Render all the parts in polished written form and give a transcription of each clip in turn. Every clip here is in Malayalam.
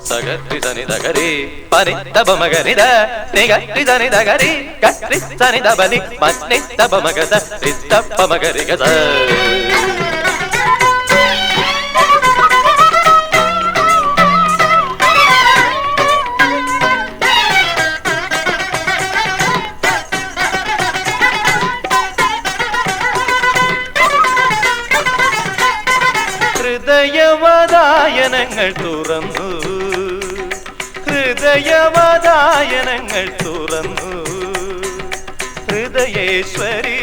ಸಗತ್ರಿ ಸನಿದ ಗರಿ ಪನಿ ತಬ ಮಗನಿದ ನಿಗತ್ರಿ ಸನಿದ ಗರಿ ಕತ್ರಿ ಸನಿದ ಬನಿ ಮನ್ನಿ ತಬ ಮಗದ ರಿತ್ತಪ್ಪ ಮಗರಿಗದ ഹൃദയവാതായനങ്ങൾ തുറന്നു ഹൃദയവാതായനങ്ങൾ തുറന്നു ഹൃദയേശ്വരി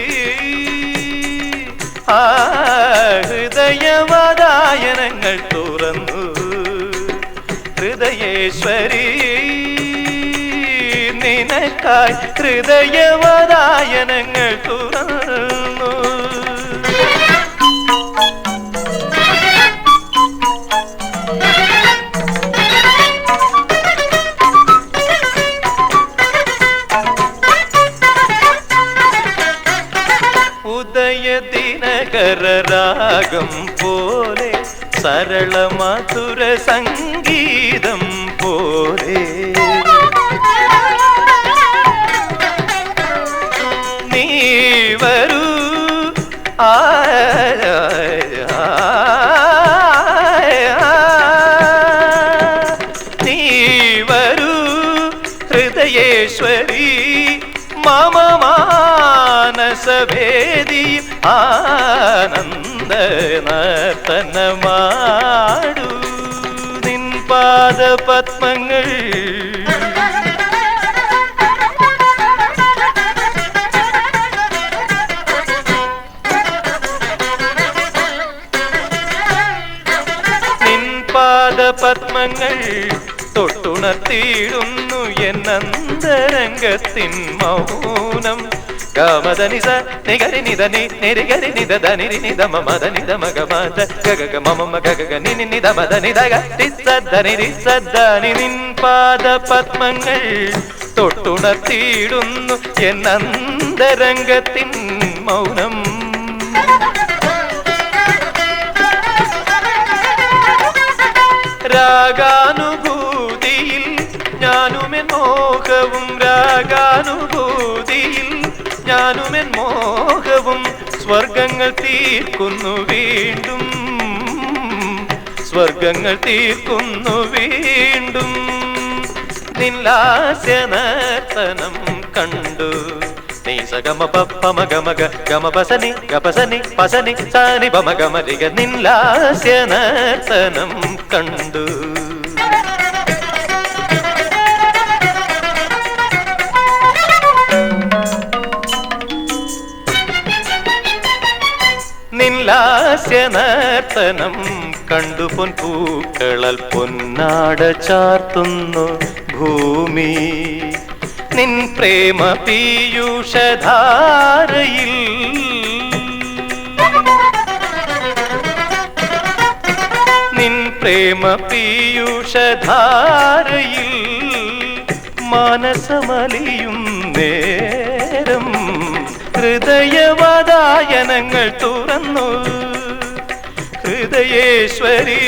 ഹൃദയവാതായനങ്ങൾ തുറന്നു ഹൃദയേശ്വരി നിനക്കായി ഹൃദയവാതായനങ്ങൾ തുറന്നു ഉദയദിനകരരാഗം പോലെ സരള മധുര സംഗീതം പോലെ നീ വരൂ നീ വരൂ ഹൃദയേശ്വരി മമ മാനസഭേദി ആനന്ദ നർത്തനമാടു നിൻ പാദപത്മങ്ങൾ നിൻ പാദപത്മങ്ങൾ തൊട്ടുണർത്തിയിടുന്നു എന്നന്തരംഗത്തിൻ മൗനം ഗമദനിസ നിഗരി നിദനി നിരിഗരി നിദനി നിദ മമദ നിദ മഗമദ ഗഗ മമ ഗഗ നിനി നിദ മദ നിദഗ തിസദ്ദനി റിസദ്ദനി നിൻ പാദപത്മങ്ങൾ തൊട്ടുണർത്തിയിടുന്നു എന്നന്തരംഗത്തിൻ മൗനം രാഗാനുഭൂതിയിൽ ഞാനുമെൻ മോഹവും രാഗാനുഭൂതിയിൽ ഞാനുമെൻ മോഹവും സ്വർഗങ്ങൾ തീർക്കുന്നു വീണ്ടും സ്വർഗങ്ങൾ തീർക്കുന്നു വീണ്ടും നില്ലാസ്യനർത്തനം കണ്ടു നീ സഗമ പമ ഗമഗ ഗമ പസനി ഗപസനി പസനി സാനി പമ ഗമരിക നില്ലാസ്യനർത്തനം കണ്ടു നിൻലാസ്യനർത്തനം കണ്ടു പൊൻപൂക്കളൽ പൊന്നാട ചാർത്തുന്നു ഭൂമി നിൻ പ്രേമ പീയൂഷധാരയിൽ നിൻ പ്രേമ പീയൂഷധാരയിൽ മാനസമലിയും നേരം ഹൃദയവാതായനങ്ങൾ തുറന്നു ഹൃദയേശ്വരി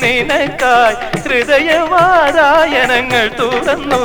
നിനക്കായി ഹൃദയവാതായനങ്ങൾ തുറന്നു